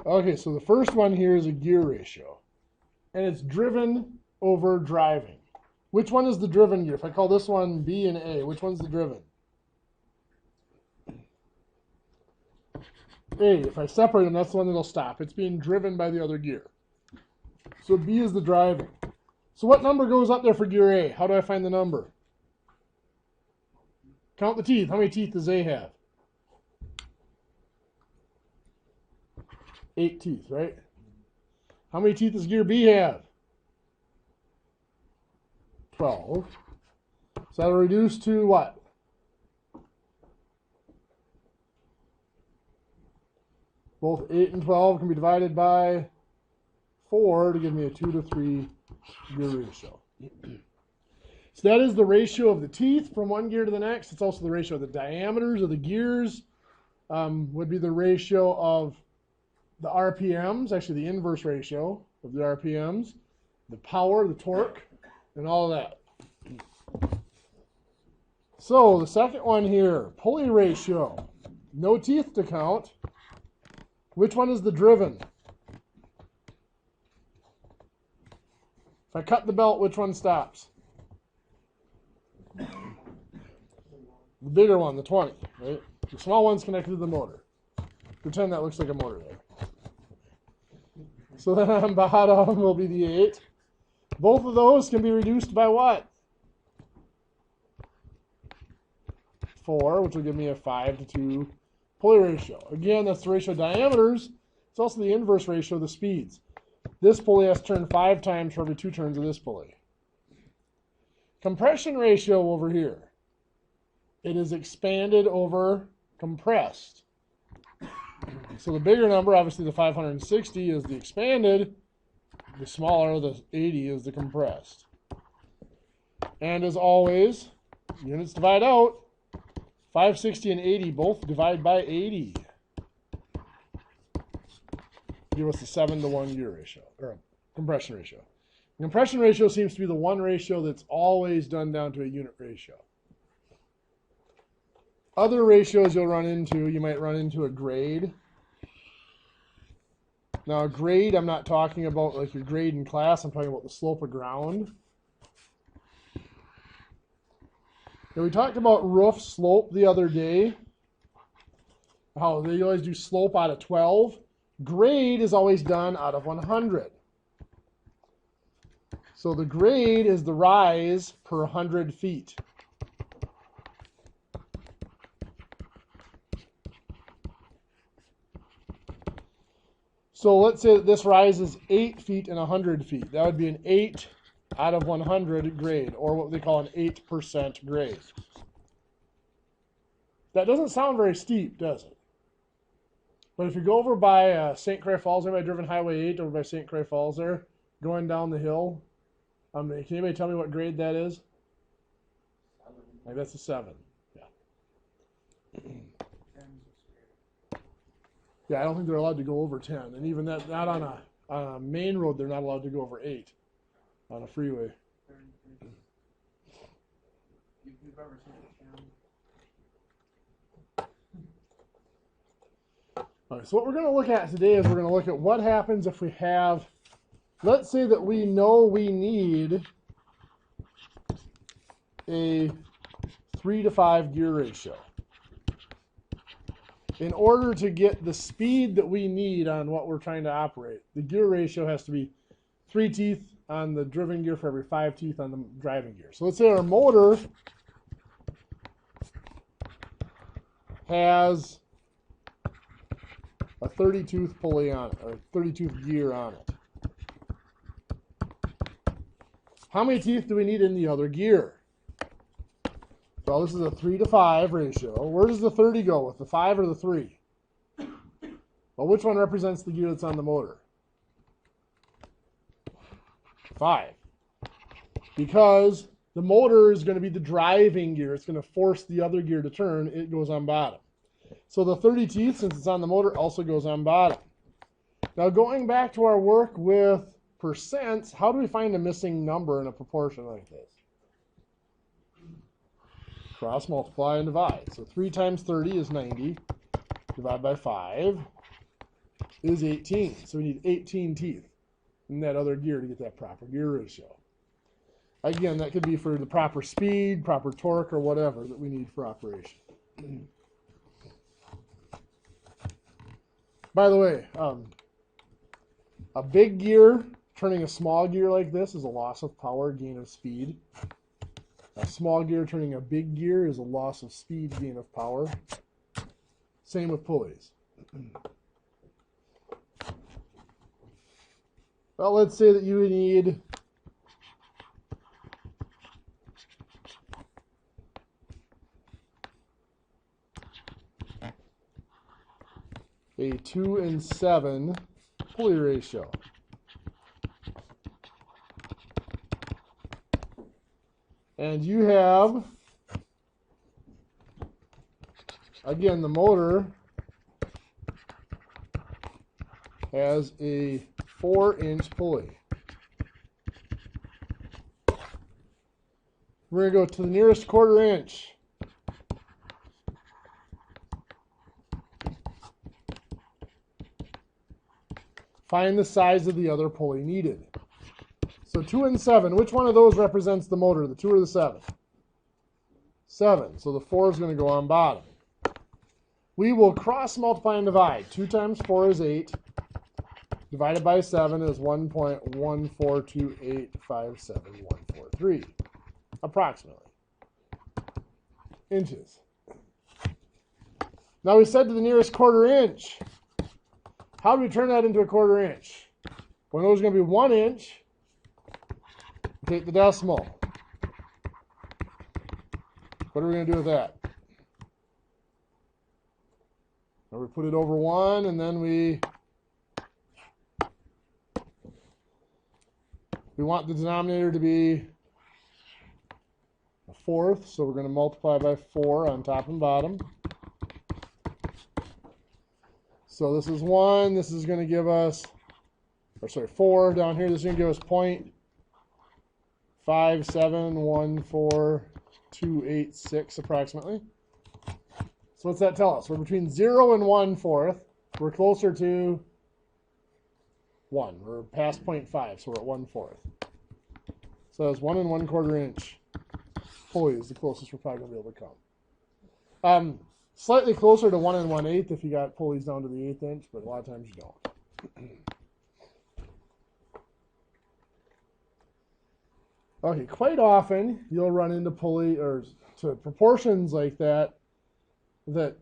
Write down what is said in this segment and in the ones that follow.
Okay, so the first one here is a gear ratio. And it's driven over driving. Which one is the driven gear? If I call this one B and A, which one's the driven? A. If I separate them, that's the one that'll stop. It's being driven by the other gear. So B is the driving. So what number goes up there for gear A? How do I find the number? Count the teeth. How many teeth does A have? 8 teeth, right? How many teeth does gear B have? 12. So that'll reduce to what? Both 8 and 12 can be divided by 4 to give me a 2 to 3 gear ratio. So that is the ratio of the teeth from one gear to the next. It's also the ratio of the diameters of the gears. Would be the ratio of the RPMs, actually the inverse ratio of the RPMs, the power, the torque, and all of that. So the second one here, pulley ratio. No teeth to count. Which one is the driven? If I cut the belt, which one stops? The bigger one, the 20, right? The small one's connected to the motor. Pretend that looks like a motor there. So then on bottom will be the 8. Both of those can be reduced by what? 4, which will give me a 5 to 2 pulley ratio. Again, that's the ratio of diameters. It's also the inverse ratio of the speeds. This pulley has to turn 5 times for every 2 turns of this pulley. Compression ratio over here. It is expanded over compressed. So the bigger number, obviously the 560, is the expanded. The smaller, the 80, is the compressed. And as always, units divide out. 560 and 80 both divide by 80. Give us a 7 to 1 gear ratio, or compression ratio. The compression ratio seems to be the one ratio that's always done down to a unit ratio. Other ratios you'll run into, you might run into a grade. Now, a grade, I'm not talking about like your grade in class. I'm talking about the slope of ground. Now, we talked about roof slope the other day. How they always do slope out of 12. Grade is always done out of 100. So the grade is the rise per 100 feet. So let's say that this rise is 8 feet and 100 feet. That would be an 8 out of 100 grade, or what they call an 8% grade. That doesn't sound very steep, does it? But if you go over by St. Croix Falls, anybody driven Highway 8 over by St. Croix Falls there, going down the hill, can anybody tell me what grade that is? Like that's a 7. Yeah. Yeah, I don't think they're allowed to go over 10. And even that, not on a main road, they're not allowed to go over 8 on a freeway. All right, so what we're going to look at today is we're going to look at what happens if we have, let's say that we know we need a 3 to 5 gear ratio. In order to get the speed that we need on what we're trying to operate, the gear ratio has to be 3 teeth on the driven gear for every 5 teeth on the driving gear. So let's say our motor has a 30-tooth pulley on it, or 30-tooth gear on it. How many teeth do we need in the other gear? Well, this is a 3 to 5 ratio. Where does the 30 go, with the 5 or the 3? Well, which one represents the gear that's on the motor? 5. Because the motor is going to be the driving gear. It's going to force the other gear to turn. It goes on bottom. So the 30 teeth, since it's on the motor, also goes on bottom. Now, going back to our work with percents, how do we find a missing number in a proportion like this? Cross, multiply, and divide. So 3 times 30 is 90. Divide by 5. is 18. So we need 18 teeth in that other gear to get that proper gear ratio. Again, that could be for the proper speed, proper torque, or whatever that we need for operation. By the way, a big gear turning a small gear like this is a loss of power, gain of speed. A small gear turning a big gear is a loss of speed, gain of power. Same with pulleys. Well, let's say that you need a 2:7 pulley ratio. And you have, again, the motor has a 4-inch pulley. We're going to go to the nearest 1/4 inch. Find the size of the other pulley needed. So 2 and 7, which one of those represents the motor, the 2 or the 7? 7, so the 4 is going to go on bottom. We will cross multiply and divide. 2 times 4 is 8. Divided by 7 is 1.142857143, approximately, inches. Now we said to the nearest 1/4 inch. How do we turn that into a 1/4 inch? Well, there's going to be 1 inch. Take the decimal. What are we going to do with that? Well, we put it over 1, and then we want the denominator to be a 1/4, so we're going to multiply by 4 on top and bottom. So this is 1. This is going to give us, 4 down here. This is going to give us 0.5714286 approximately. So what's that tell us? We're between 0 and 1/4. We're closer to 1. We're past 0.5, so we're at 1/4. So that's 1 and 1/4 inch pulley is the closest we're probably going to be able to come. Slightly closer to 1 and 1/8 if you got pulleys down to the 1/8 inch, but a lot of times you don't. Okay, quite often you'll run into pulley or to proportions like that that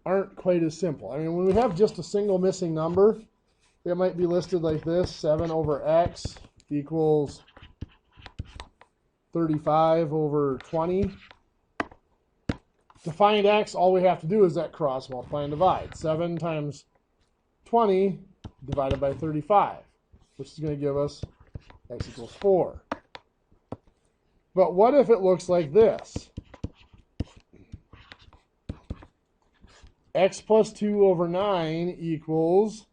aren't quite as simple. I mean, when we have just a single missing number, it might be listed like this: 7 over x equals 35 over 20. To find x, all we have to do is that cross multiply and divide. 7 times 20 divided by 35, which is going to give us x equals 4. But what if it looks like this? X plus 2 over 9 equals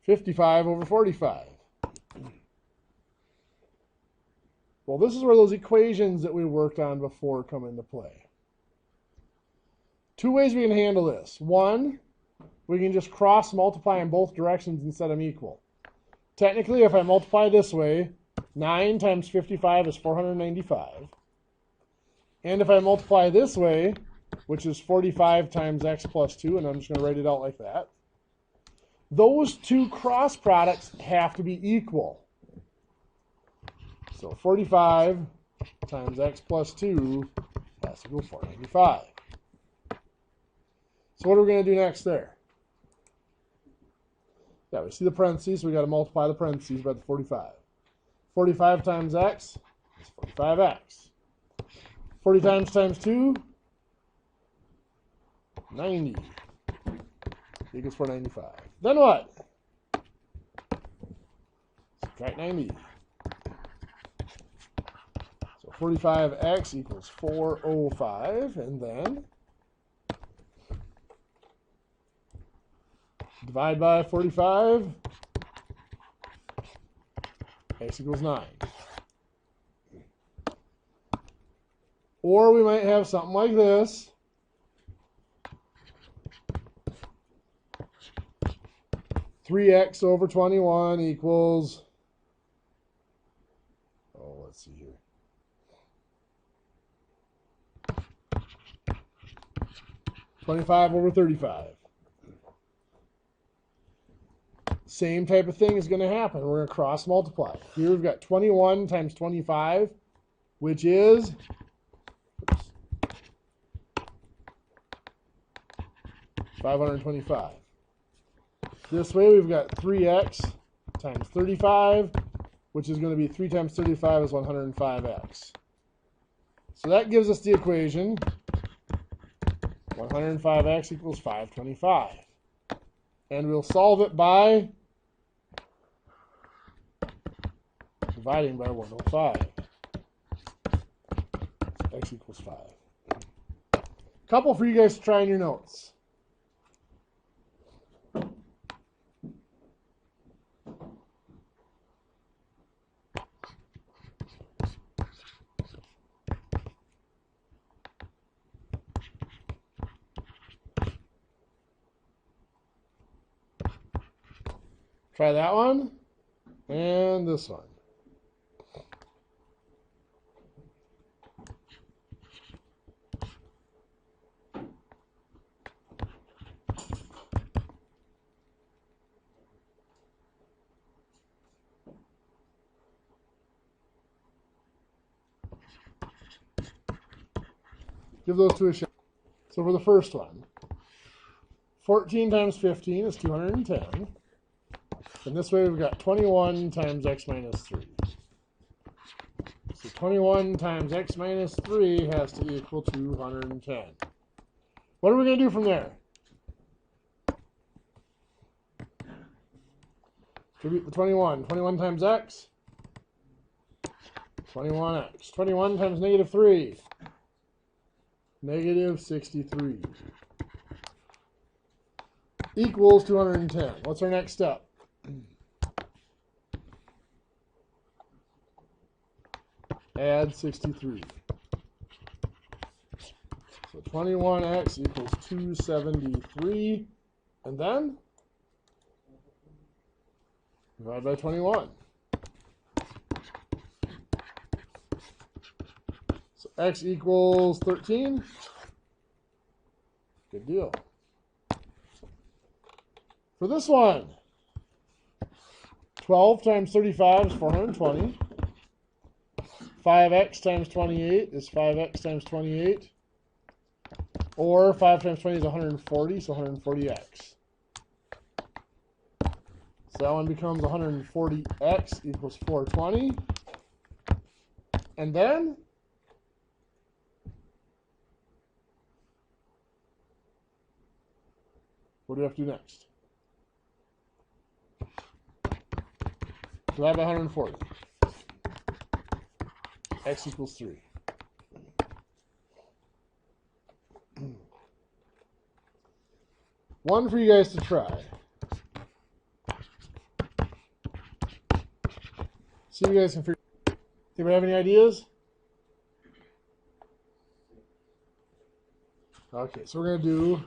55 over 45. Well, this is where those equations that we worked on before come into play. 2 ways we can handle this. 1, we can just cross multiply in both directions and set them equal. Technically, if I multiply this way, 9 times 55 is 495. And if I multiply this way, which is 45 times x plus 2, and I'm just going to write it out like that, those 2 cross products have to be equal. So 45 times x plus 2 has to equal 495. So what are we going to do next there? Yeah, we see the parentheses, so we got to multiply the parentheses by the 45. 45 times x is 45x. 40 times 2, 90. Equals 495. Then what? Subtract 90. 45x equals 405, and then divide by 45, x equals 9. Or we might have something like this. Three x over 21 equals, oh, let's see here. $25 over 35. Same type of thing is going to happen. We're going to cross multiply. Here we've got 21 times 25, which is 525. This way we've got 3x times 35, which is going to be 3 times 35 is 105x. So that gives us the equation 105x equals 525. And we'll solve it by dividing by 105. So x equals 5. Couple for you guys to try in your notes. Try that one and this one. Give those two a shot. So for the first one, 14 times 15 is 210. And this way we've got 21 times x minus 3. So 21 times x minus 3 has to equal 210. What are we going to do from there? Distribute the 21. 21 times x. 21x. 21 times negative 3. Negative 63. Equals 210. What's our next step? Add 63. So 21x equals 273. And then divide by 21. So x equals 13. Good deal. For this one, 12 times 35 is 420. 5x times 28 is 5x times 28. Or 5 times 20 is 140, so 140x. So that one becomes 140x equals 420. And then what do we have to do next? Divide by 140. X equals 3. One for you guys to try. See if you guys can figure. Anybody have any ideas? Okay, so we're going to do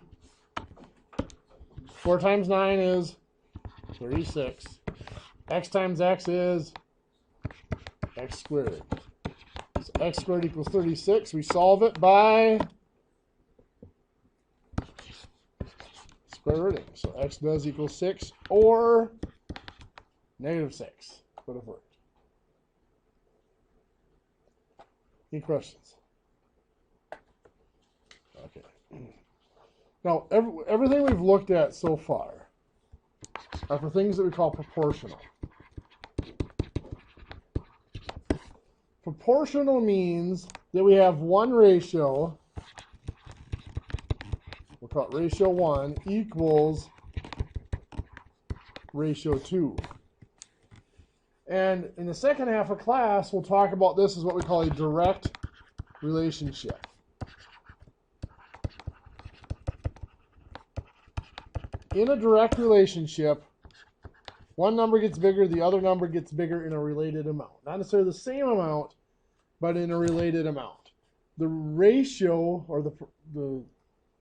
4 times 9 is 36. X times x is x squared. So x squared equals 36. We solve it by square rooting. So x does equal 6 or negative 6. Would have worked. Any questions? Okay. Now, everything we've looked at so far are for things that we call proportional. Proportional means that we have one ratio, we'll call it ratio 1, equals ratio 2. And in the second half of class, we'll talk about this as what we call a direct relationship. In a direct relationship, one number gets bigger, the other number gets bigger in a related amount. Not necessarily the same amount, but in a related amount. the ratio or the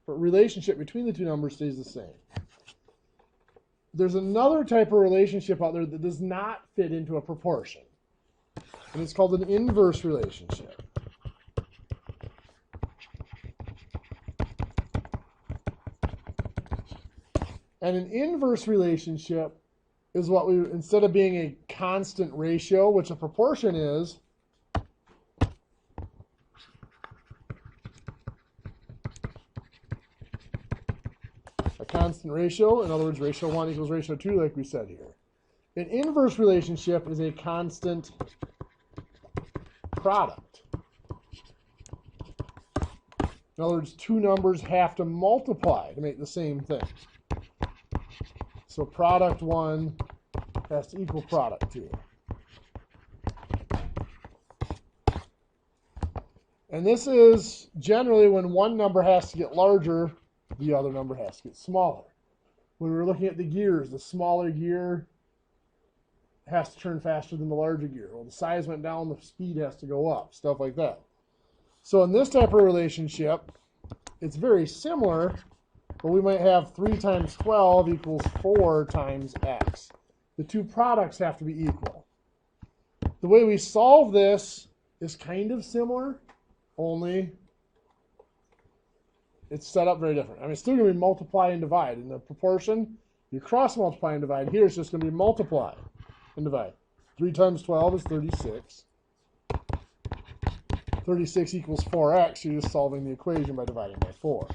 relationship between the two numbers stays the same. There's another type of relationship out there that does not fit into a proportion, and it's called an inverse relationship. And an inverse relationship is what we, instead of being a constant ratio, which a proportion is, a constant ratio, in other words, ratio 1 equals ratio 2, like we said here. An inverse relationship is a constant product. In other words, two numbers have to multiply to make the same thing. So product 1 has to equal product 2. And this is generally when one number has to get larger, the other number has to get smaller. When we're looking at the gears, the smaller gear has to turn faster than the larger gear. Well, the size went down, the speed has to go up, stuff like that. So in this type of relationship, it's very similar, but we might have 3 times 12 equals 4 times x. The two products have to be equal. The way we solve this is kind of similar, only it's set up very different. I mean, it's still going to be multiply and divide. In the proportion, you cross multiply and divide. Here it's just going to be multiply and divide. 3 times 12 is 36. 36 equals 4x. You're just solving the equation by dividing by 4.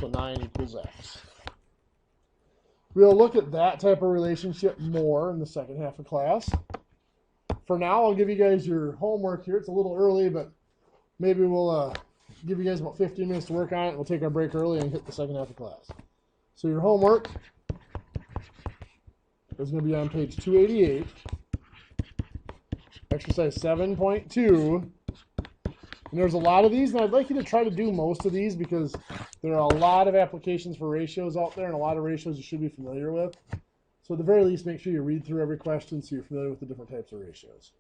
So 9 equals x. We'll look at that type of relationship more in the second half of class. For now, I'll give you guys your homework here. It's a little early, but maybe we'll give you guys about 15 minutes to work on it. We'll take our break early and hit the second half of class. So your homework is going to be on page 288, exercise 7.2. And there's a lot of these, and I'd like you to try to do most of these because there are a lot of applications for ratios out there and a lot of ratios you should be familiar with. So at the very least, make sure you read through every question so you're familiar with the different types of ratios.